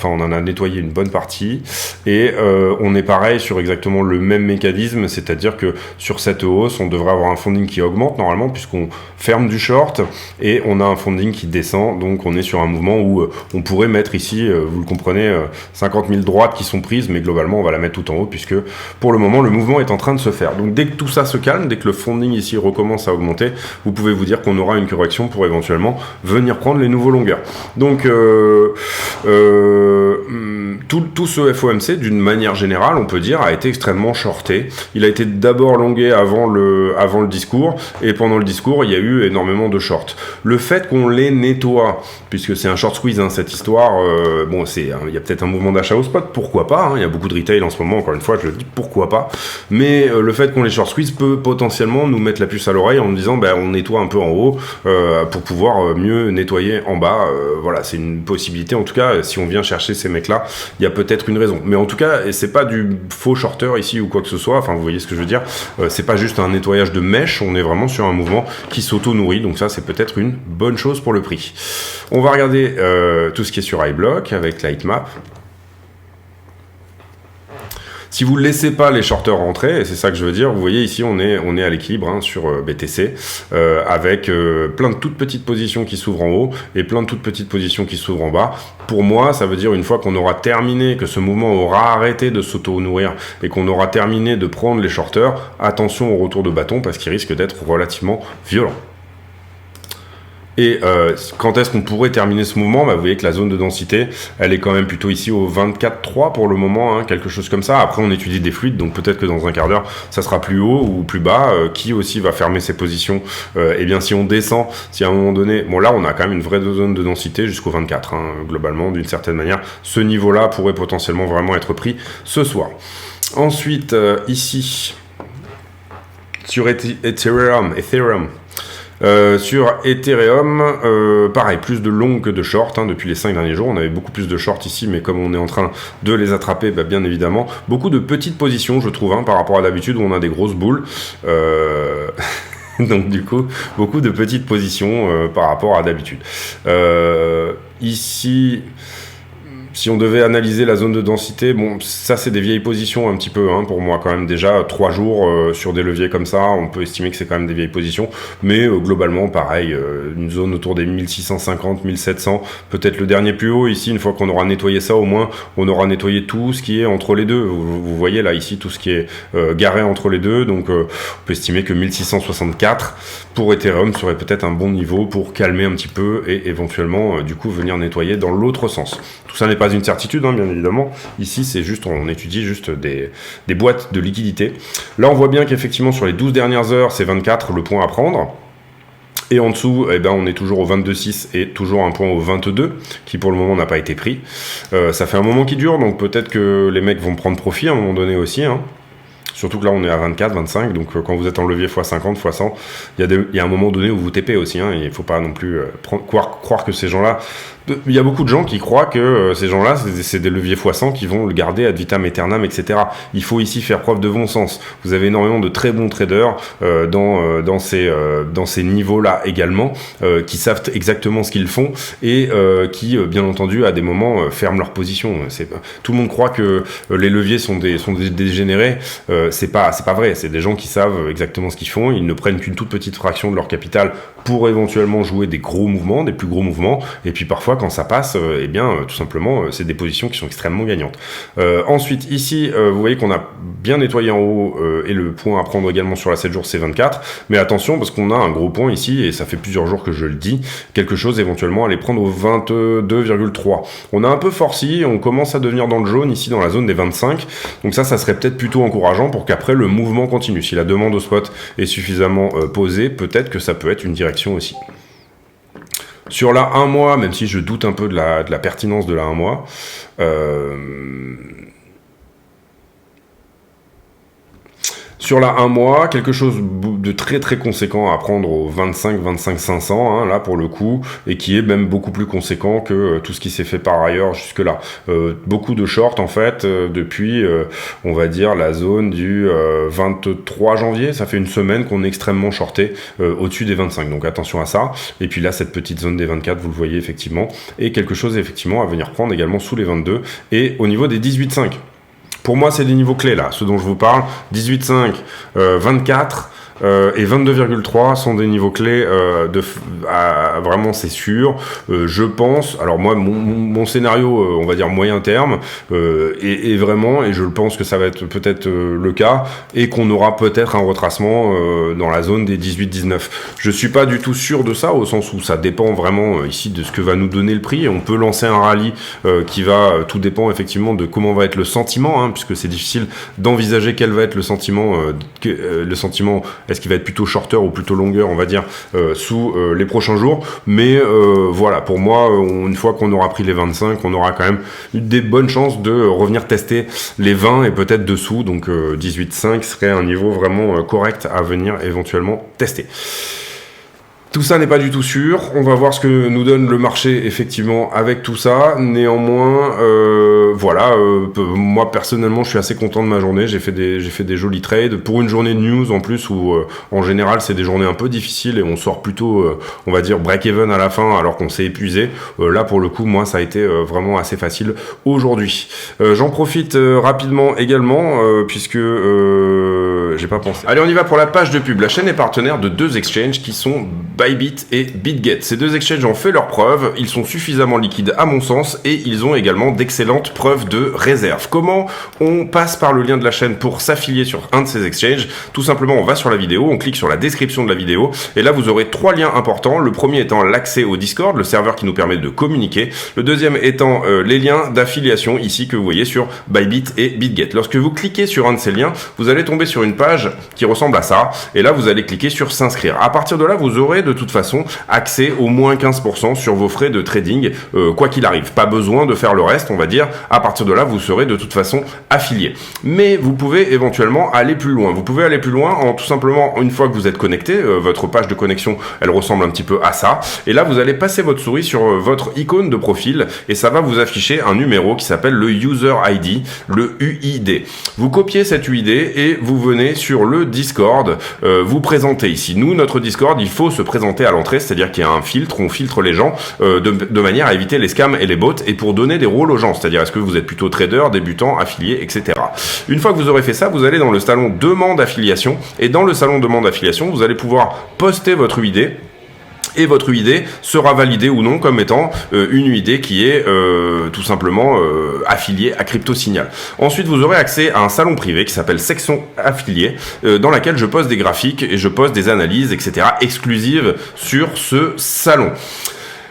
on en a nettoyé une bonne partie, et on est pareil sur exactement le même mécanisme, c'est-à-dire que sur cette hausse, on devrait avoir un funding qui augmente normalement, puisqu'on ferme du short, et on a un funding qui descend, donc on est sur un mouvement où on pourrait mettre ici, vous le comprenez, 50 000 droites qui sont prises, mais globalement on va la mettre tout en haut, puisque pour le moment le mouvement est en train de se faire. Donc dès que tout ça se calme, dès que le funding ici recommence à augmenter, vous pouvez vous dire qu'on aura une correction pour éventuellement venir prendre les nouveaux longueurs. Donc tout ce FOMC, d'une manière générale, on peut dire, a été extrêmement shorté. Il a été d'abord longué avant le discours, et pendant le discours, il y a eu énormément de shorts. Le fait qu'on les nettoie, puisque c'est un short squeeze, cette histoire, il y a peut-être un mouvement d'achat au spot, pourquoi pas, il y a beaucoup de retail en ce moment, encore une fois, je le dis, pourquoi pas, mais le fait qu'on les short squeeze peut potentiellement nous mettre la puce à l'oreille en nous disant, on nettoie un peu en haut, pour pouvoir mieux nettoyer en bas, voilà, c'est une possibilité possibilité. En tout cas, si on vient chercher ces mecs-là, il y a peut-être une raison. Mais en tout cas, et c'est pas du faux shorter ici ou quoi que ce soit. Enfin, vous voyez ce que je veux dire. C'est pas juste un nettoyage de mèche. On est vraiment sur un mouvement qui s'auto-nourrit. Donc ça, c'est peut-être une bonne chose pour le prix. On va regarder tout ce qui est sur iBlock avec Lightmap. Si vous ne laissez pas les shorters rentrer, et c'est ça que je veux dire, vous voyez ici on est à l'équilibre sur BTC, avec plein de toutes petites positions qui s'ouvrent en haut et plein de toutes petites positions qui s'ouvrent en bas. Pour moi, ça veut dire une fois qu'on aura terminé, que ce mouvement aura arrêté de s'auto-nourrir et qu'on aura terminé de prendre les shorters, attention au retour de bâton parce qu'il risque d'être relativement violent. Et quand est-ce qu'on pourrait terminer ce mouvement? Vous voyez que la zone de densité, elle est quand même plutôt ici au 24,3 pour le moment, quelque chose comme ça. Après, on étudie des fluides, donc peut-être que dans un quart d'heure, ça sera plus haut ou plus bas. Qui aussi va fermer ses positions? Eh bien, si on descend, si à un moment donné... Bon, là, on a quand même une vraie zone de densité jusqu'au 24, globalement, d'une certaine manière. Ce niveau-là pourrait potentiellement vraiment être pris ce soir. Ensuite, ici, sur Ethereum. Sur Ethereum, pareil, plus de long que de short depuis les 5 derniers jours. On avait beaucoup plus de short ici, mais comme on est en train de les attraper, bien évidemment, beaucoup de petites positions, je trouve, par rapport à d'habitude où on a des grosses boules. Donc du coup, beaucoup de petites positions par rapport à d'habitude. Ici... Si on devait analyser la zone de densité, bon, ça c'est des vieilles positions un petit peu, pour moi quand même déjà, 3 jours sur des leviers comme ça, on peut estimer que c'est quand même des vieilles positions, mais globalement pareil, une zone autour des 1650, 1700, peut-être le dernier plus haut ici, une fois qu'on aura nettoyé ça, au moins on aura nettoyé tout ce qui est entre les deux, vous voyez là ici tout ce qui est garé entre les deux, donc on peut estimer que 1664 pour Ethereum serait peut-être un bon niveau pour calmer un petit peu et éventuellement du coup venir nettoyer dans l'autre sens. Tout ça n'est pas une certitude, bien évidemment. Ici, c'est juste, on étudie juste des boîtes de liquidité. Là, on voit bien qu'effectivement, sur les 12 dernières heures, c'est 24 le point à prendre. Et en dessous, on est toujours au 22,6 et toujours un point au 22, qui pour le moment n'a pas été pris. Ça fait un moment qui dure, donc peut-être que les mecs vont prendre profit à un moment donné aussi. Surtout que là, on est à 24, 25, donc quand vous êtes en levier x50, x100, il y a un moment donné où vous TP aussi. Il ne faut pas non plus croire que ces gens-là... Il y a beaucoup de gens qui croient que ces gens-là, c'est des leviers x100 qui vont le garder ad vitam aeternam, etc. Il faut ici faire preuve de bon sens. Vous avez énormément de très bons traders dans ces niveaux-là également, qui savent exactement ce qu'ils font et qui, bien entendu, à des moments, ferment leur position. Tout le monde croit que les leviers sont des dégénérés. C'est pas vrai. C'est des gens qui savent exactement ce qu'ils font. Ils ne prennent qu'une toute petite fraction de leur capital pour éventuellement jouer des gros mouvements, des plus gros mouvements. Et puis parfois, quand ça passe, tout simplement, c'est des positions qui sont extrêmement gagnantes. Ensuite, ici, vous voyez qu'on a bien nettoyé en haut et le point à prendre également sur la 7 jours, c'est 24. Mais attention, parce qu'on a un gros point ici, et ça fait plusieurs jours que je le dis, quelque chose éventuellement à aller prendre au 22,3. On a un peu forci, on commence à devenir dans le jaune ici, dans la zone des 25. Donc ça serait peut-être plutôt encourageant pour qu'après, le mouvement continue. Si la demande au spot est suffisamment posée, peut-être que ça peut être une direction aussi. Sur la 1 mois, même si je doute un peu de la pertinence de la 1 mois, sur la 1 mois, quelque chose de très très conséquent à prendre au 25 500, là pour le coup, et qui est même beaucoup plus conséquent que tout ce qui s'est fait par ailleurs jusque-là. Beaucoup de shorts en fait, depuis, on va dire, la zone du 23 janvier, ça fait une semaine qu'on est extrêmement shorté au-dessus des 25, donc attention à ça. Et puis là, cette petite zone des 24, vous le voyez effectivement, et quelque chose effectivement à venir prendre également sous les 22, et au niveau des 18,5. Pour moi, c'est des niveaux clés, là, ce dont je vous parle. 18,5, 24 et 22,3 sont des niveaux clés vraiment, c'est sûr. Je pense, alors moi, mon scénario, on va dire moyen terme, est vraiment, et je pense que ça va être peut-être le cas, et qu'on aura peut-être un retracement dans la zone des 18-19. Je suis pas du tout sûr de ça, au sens où ça dépend vraiment ici de ce que va nous donner le prix. On peut lancer un rallye tout dépend effectivement de comment va être le sentiment, puisque c'est difficile d'envisager quel va être le sentiment, est-ce qu'il va être plutôt shorter ou plutôt longueur, on va dire, sous les prochains jours. Mais voilà, pour moi, une fois qu'on aura pris les 25, on aura quand même des bonnes chances de revenir tester les 20 et peut-être dessous. Donc 18,5 serait un niveau vraiment correct à venir éventuellement tester. Tout ça n'est pas du tout sûr, on va voir ce que nous donne le marché effectivement avec tout ça, néanmoins voilà, moi personnellement je suis assez content de ma journée, j'ai fait des jolis trades, pour une journée de news en plus où en général c'est des journées un peu difficiles et on sort plutôt on va dire break-even à la fin alors qu'on s'est épuisé, là pour le coup moi ça a été vraiment assez facile aujourd'hui. J'en profite rapidement également puisque j'ai pas pensé. Allez on y va pour la page de pub, la chaîne est partenaire de 2 exchanges qui sont Bybit et BitGet. Ces 2 exchanges ont fait leurs preuves, ils sont suffisamment liquides à mon sens et ils ont également d'excellentes preuves de réserve. Comment on passe par le lien de la chaîne pour s'affilier sur un de ces exchanges? Tout simplement on va sur la vidéo, on clique sur la description de la vidéo et là vous aurez 3 liens importants. Le premier étant l'accès au Discord, le serveur qui nous permet de communiquer. Le deuxième étant les liens d'affiliation ici que vous voyez sur Bybit et BitGet. Lorsque vous cliquez sur un de ces liens, vous allez tomber sur une page qui ressemble à ça et là vous allez cliquer sur s'inscrire. À partir de là vous aurez de toute façon accès au moins 15% sur vos frais de trading quoi qu'il arrive. Pas besoin de faire le reste, on va dire. À partir de là, vous serez de toute façon affilié. Mais vous pouvez éventuellement aller plus loin. Vous pouvez aller plus loin en tout simplement, une fois que vous êtes connecté, votre page de connexion, elle ressemble un petit peu à ça. Et là, vous allez passer votre souris sur votre icône de profil et ça va vous afficher un numéro qui s'appelle le User ID, le UID. Vous copiez cet UID et vous venez sur le Discord, vous présentez ici. Nous, notre Discord, il faut se présenter à l'entrée, c'est-à-dire qu'il y a un filtre, on filtre les gens de manière à éviter les scams et les bots et pour donner des rôles aux gens, c'est-à-dire est-ce que vous êtes plutôt trader, débutant, affilié, etc. Une fois que vous aurez fait ça, vous allez dans le salon demande affiliation et dans le salon demande affiliation, vous allez pouvoir poster votre UID et votre UID sera validé ou non comme étant une UID qui est tout simplement affiliée à CryptoSignal. Ensuite, vous aurez accès à un salon privé qui s'appelle Section Affiliée, dans laquelle je poste des graphiques et je poste des analyses, etc. exclusives sur ce salon.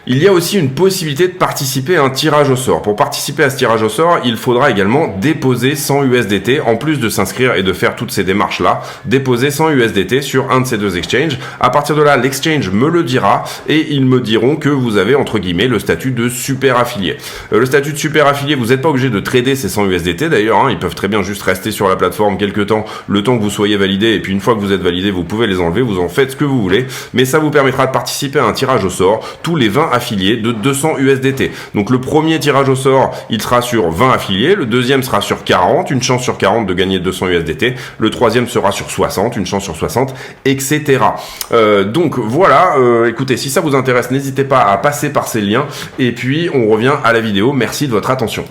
Il y a aussi une possibilité de participer à un tirage au sort. Pour participer à ce tirage au sort, il faudra également déposer 100 USDT, en plus de s'inscrire et de faire toutes ces démarches-là, déposer 100 USDT sur un de ces 2 exchanges. À partir de là, l'exchange me le dira et ils me diront que vous avez, entre guillemets, le statut de super affilié. Le statut de super affilié, vous n'êtes pas obligé de trader ces 100 USDT d'ailleurs, ils peuvent très bien juste rester sur la plateforme quelques temps, le temps que vous soyez validé, et puis une fois que vous êtes validé, vous pouvez les enlever, vous en faites ce que vous voulez, mais ça vous permettra de participer à un tirage au sort tous les 20 affiliés de 200 USDT. Donc le premier tirage au sort, il sera sur 20 affiliés, le deuxième sera sur 40, une chance sur 40 de gagner 200 USDT, le troisième sera sur 60, une chance sur 60, etc. Donc voilà, écoutez, si ça vous intéresse, n'hésitez pas à passer par ces liens, et puis on revient à la vidéo. Merci de votre attention.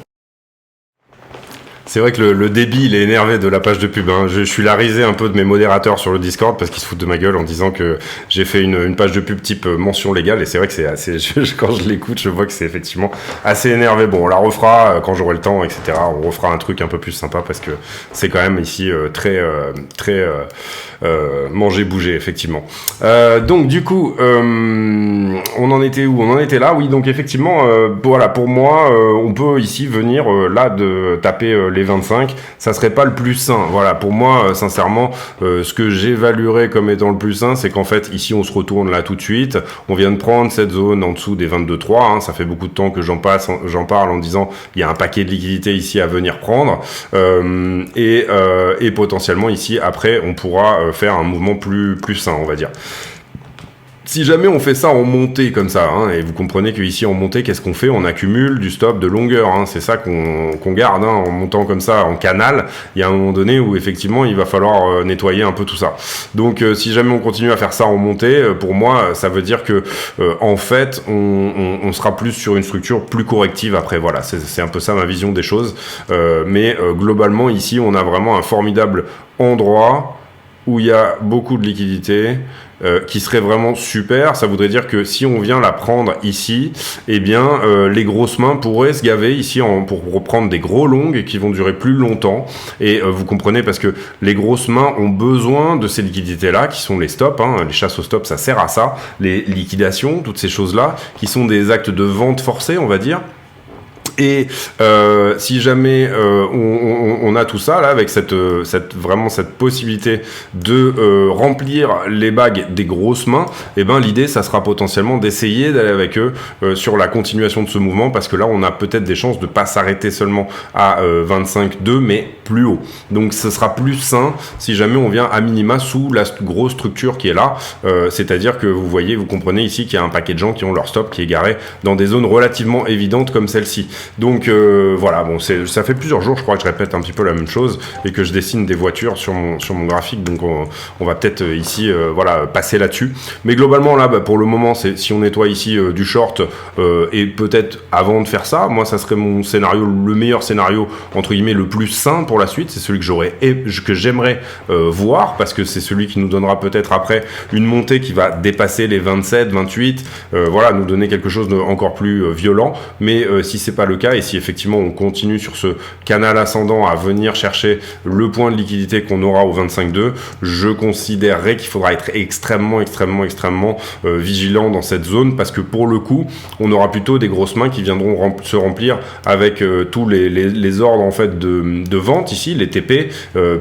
C'est vrai que le débit, il est énervé de la page de pub. Je suis la risée un peu de mes modérateurs sur le Discord parce qu'ils se foutent de ma gueule en disant que j'ai fait une page de pub type mention légale. Et c'est vrai que c'est assez... quand je l'écoute, je vois que c'est effectivement assez énervé. Bon, on la refera quand j'aurai le temps, etc. On refera un truc un peu plus sympa parce que c'est quand même ici très manger, bouger, effectivement. Donc du coup, on en était où? On en était là, oui. Donc effectivement, voilà, pour moi, on peut ici venir là de taper les 25, ça serait pas le plus sain. Voilà, pour moi, sincèrement, ce que j'évaluerais comme étant le plus sain, c'est qu'en fait, ici, on se retourne là tout de suite. On vient de prendre cette zone en dessous des 22,3. Ça fait beaucoup de temps que j'en parle en disant il y a un paquet de liquidités ici à venir prendre. Et potentiellement ici, après, on pourra faire un mouvement plus sain, on va dire. Si jamais on fait ça en montée comme ça, et vous comprenez qu'ici en montée, qu'est-ce qu'on fait? On accumule du stop de longueur, c'est ça qu'on garde, en montant comme ça en canal. Il y a un moment donné où effectivement il va falloir nettoyer un peu tout ça. Donc si jamais on continue à faire ça en montée, pour moi ça veut dire que en fait on sera plus sur une structure plus corrective après. Voilà, c'est un peu ça ma vision des choses. Mais globalement ici on a vraiment un formidable endroit où il y a beaucoup de liquidités. Qui serait vraiment super. Ça voudrait dire que si on vient la prendre ici, eh bien les grosses mains pourraient se gaver ici pour reprendre des gros longs qui vont durer plus longtemps. Et vous comprenez, parce que les grosses mains ont besoin de ces liquidités là qui sont les stops, les chasses au stop, ça sert à ça, les liquidations, toutes ces choses là qui sont des actes de vente forcés, on va dire. Et si jamais on a tout ça là avec vraiment cette possibilité de remplir les bagues des grosses mains, et ben l'idée ça sera potentiellement d'essayer d'aller avec eux sur la continuation de ce mouvement, parce que là on a peut-être des chances de pas s'arrêter seulement à 25,2 mais plus haut. Donc ce sera plus sain si jamais on vient à minima sous la grosse structure qui est là, c'est-à-dire que vous comprenez ici qu'il y a un paquet de gens qui ont leur stop qui est garé dans des zones relativement évidentes comme celle-ci. Donc voilà, bon, ça fait plusieurs jours, je crois que je répète un petit peu la même chose et que je dessine des voitures sur mon graphique, donc on va peut-être ici voilà, passer là-dessus. Mais globalement là, pour le moment, si on nettoie ici du short et peut-être avant de faire ça, moi ça serait mon scénario, le meilleur scénario entre guillemets, le plus sain pour la suite, c'est celui que j'aimerais voir, parce que c'est celui qui nous donnera peut-être après une montée qui va dépasser les 27, 28, voilà, nous donner quelque chose de encore plus violent. Mais si c'est pas le cas, et si effectivement on continue sur ce canal ascendant à venir chercher le point de liquidité qu'on aura au 25,2, je considérerais qu'il faudra être extrêmement vigilant dans cette zone, parce que pour le coup on aura plutôt des grosses mains qui viendront se remplir avec tous les ordres en fait de vente ici, les TP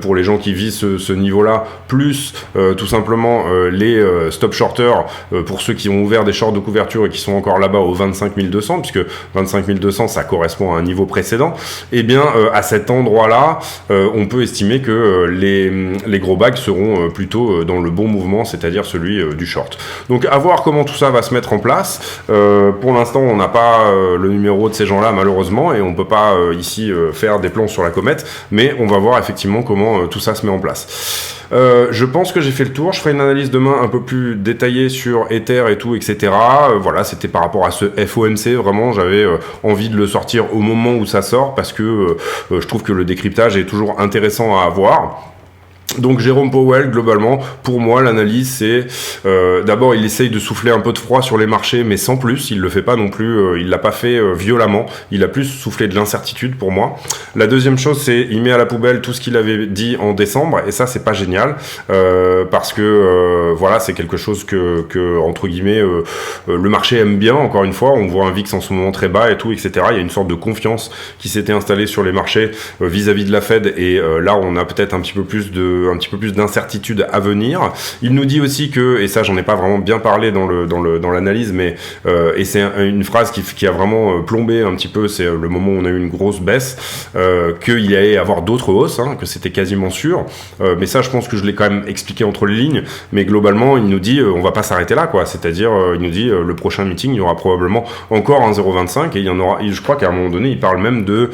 pour les gens qui visent ce niveau là, plus tout simplement les stop shorters pour ceux qui ont ouvert des shorts de couverture et qui sont encore là-bas au 25 200, puisque 25 200 ça correspond à un niveau précédent. Et bien à cet endroit là on peut estimer que les gros bags seront plutôt dans le bon mouvement, c'est-à-dire celui du short. Donc à voir comment tout ça va se mettre en place. Pour l'instant on n'a pas le numéro de ces gens là malheureusement, et on peut pas ici faire des plans sur la comète, mais on va voir effectivement comment tout ça se met en place. Je pense que j'ai fait le tour. Je ferai une analyse demain un peu plus détaillée sur Ether et tout, etc. Voilà, c'était par rapport à ce FOMC. Vraiment, j'avais envie de le sortir au moment où ça sort, parce que je trouve que le décryptage est toujours intéressant à avoir. Donc Jérôme Powell, globalement, pour moi, l'analyse, c'est d'abord, il essaye de souffler un peu de froid sur les marchés, mais sans plus. Il le fait pas non plus, il l'a pas fait violemment. Il a plus soufflé de l'incertitude pour moi. La deuxième chose, c'est il met à la poubelle tout ce qu'il avait dit en décembre, et ça, c'est pas génial, parce que voilà, c'est quelque chose que entre guillemets, le marché aime bien. Encore une fois, on voit un VIX en ce moment très bas et tout, etc. Il y a une sorte de confiance qui s'était installée sur les marchés vis-à-vis de la Fed, et là, on a peut-être un petit peu plus d'incertitude à venir. Il nous dit aussi que, et ça j'en ai pas vraiment bien parlé dans l'analyse, mais et c'est une phrase qui a vraiment plombé un petit peu, c'est le moment où on a eu une grosse baisse, qu'il allait y avoir d'autres hausses, que c'était quasiment sûr, mais ça je pense que je l'ai quand même expliqué entre les lignes, mais globalement il nous dit on va pas s'arrêter là, quoi. C'est-à-dire il nous dit le prochain meeting il y aura probablement encore un 0,25, et il y en aura, je crois qu'à un moment donné il parle même de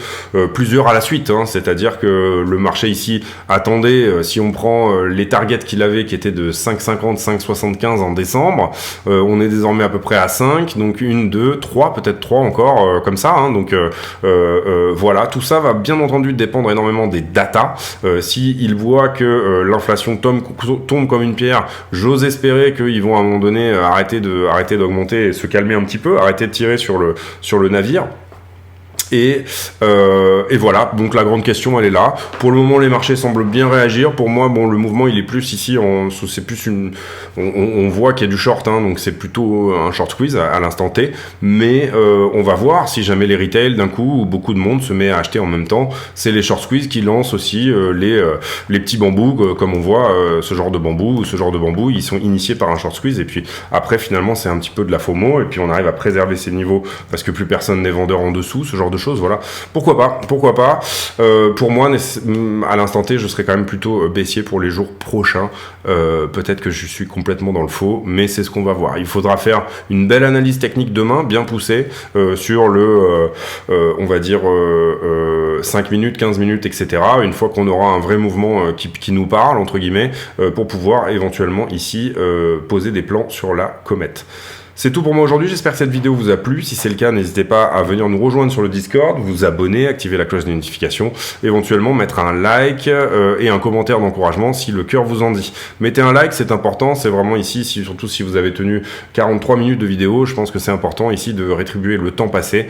plusieurs à la suite, c'est-à-dire que le marché ici attendait, si on prend les targets qu'il avait qui étaient de 5,50, 5,75 en décembre, on est désormais à peu près à 5, donc 1, 2, 3, peut-être 3 encore comme ça, donc voilà, tout ça va bien entendu dépendre énormément des datas. S'il voit que l'inflation tombe comme une pierre, j'ose espérer qu'ils vont à un moment donné arrêter d'augmenter et se calmer un petit peu, arrêter de tirer sur le navire. Et voilà, donc la grande question elle est là. Pour le moment les marchés semblent bien réagir. Pour moi, bon, le mouvement il est plus ici, c'est plus on voit qu'il y a du short, donc c'est plutôt un short squeeze à l'instant T. Mais on va voir si jamais les retail d'un coup, où beaucoup de monde se met à acheter en même temps, c'est les short squeeze qui lancent aussi les petits bambous, comme on voit ce genre de bambou, ils sont initiés par un short squeeze, et puis après finalement c'est un petit peu de la FOMO, et puis on arrive à préserver ces niveaux parce que plus personne n'est vendeur en dessous, ce genre de choses, voilà. Pourquoi pas. Pour moi, à l'instant T, je serais quand même plutôt baissier pour les jours prochains. Peut-être que je suis complètement dans le faux, mais c'est ce qu'on va voir. Il faudra faire une belle analyse technique demain, bien poussée, sur on va dire 5 minutes, 15 minutes, etc. Une fois qu'on aura un vrai mouvement qui nous parle, entre guillemets, pour pouvoir éventuellement ici poser des plans sur la comète. C'est tout pour moi aujourd'hui, j'espère que cette vidéo vous a plu. Si c'est le cas, n'hésitez pas à venir nous rejoindre sur le Discord, vous abonner, activer la cloche de notification, éventuellement mettre un like et un commentaire d'encouragement si le cœur vous en dit. Mettez un like, c'est important, c'est vraiment ici, surtout si vous avez tenu 43 minutes de vidéo, je pense que c'est important ici de rétribuer le temps passé.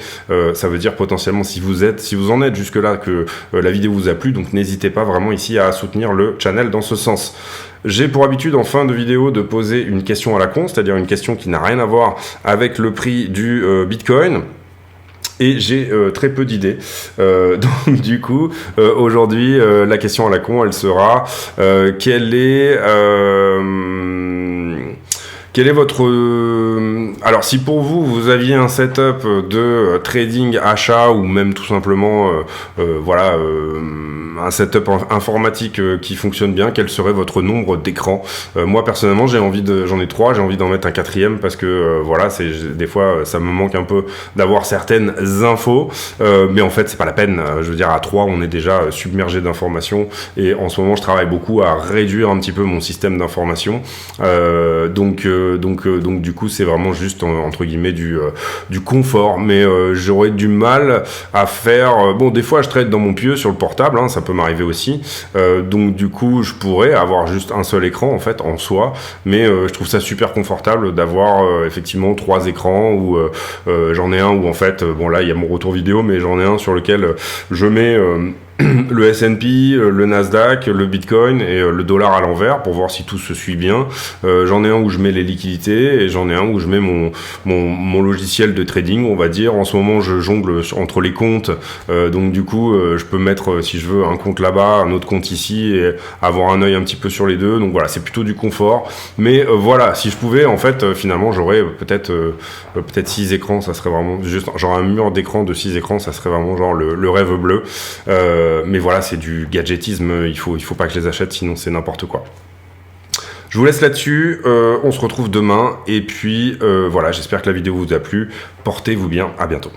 Ça veut dire potentiellement si vous en êtes jusque là que la vidéo vous a plu, donc n'hésitez pas vraiment ici à soutenir le channel dans ce sens. J'ai pour habitude en fin de vidéo de poser une question à la con, c'est-à-dire une question qui n'a rien à voir avec le prix du Bitcoin. Et j'ai très peu d'idées. Donc du coup, aujourd'hui, la question à la con, elle sera quel est votre... alors, si pour vous, vous aviez un setup de trading, achat, ou même tout simplement, voilà, un setup informatique qui fonctionne bien, quel serait votre nombre d'écrans? Moi, personnellement, j'en ai 3, j'ai envie d'en mettre un 4e parce que, voilà, des fois, ça me manque un peu d'avoir certaines infos, mais en fait, c'est pas la peine. Je veux dire, à 3, on est déjà submergé d'informations, et en ce moment, je travaille beaucoup à réduire un petit peu mon système d'information. Donc du coup c'est vraiment juste entre guillemets du confort, mais j'aurais du mal à faire bon, des fois je trade dans mon pieu sur le portable, hein, ça peut m'arriver aussi, donc du coup je pourrais avoir juste un seul écran en fait en soi, mais je trouve ça super confortable d'avoir effectivement 3 écrans, où j'en ai un où en fait bon là il y a mon retour vidéo, mais j'en ai un sur lequel je mets le S&P, le Nasdaq, le Bitcoin et le dollar à l'envers pour voir si tout se suit bien. J'en ai un où je mets les liquidités, et j'en ai un où je mets mon logiciel de trading, on va dire. En ce moment, je jongle entre les comptes, donc du coup, je peux mettre, si je veux, un compte là-bas, un autre compte ici, et avoir un œil un petit peu sur les deux. Donc voilà, c'est plutôt du confort. Mais voilà, si je pouvais, en fait, finalement, j'aurais peut-être 6 écrans. Ça serait vraiment juste, genre un mur d'écran de 6 écrans, ça serait vraiment genre le rêve bleu. Mais voilà, c'est du gadgetisme, il faut pas que je les achète, sinon c'est n'importe quoi. Je vous laisse là-dessus, on se retrouve demain, et puis voilà, j'espère que la vidéo vous a plu, portez-vous bien, à bientôt.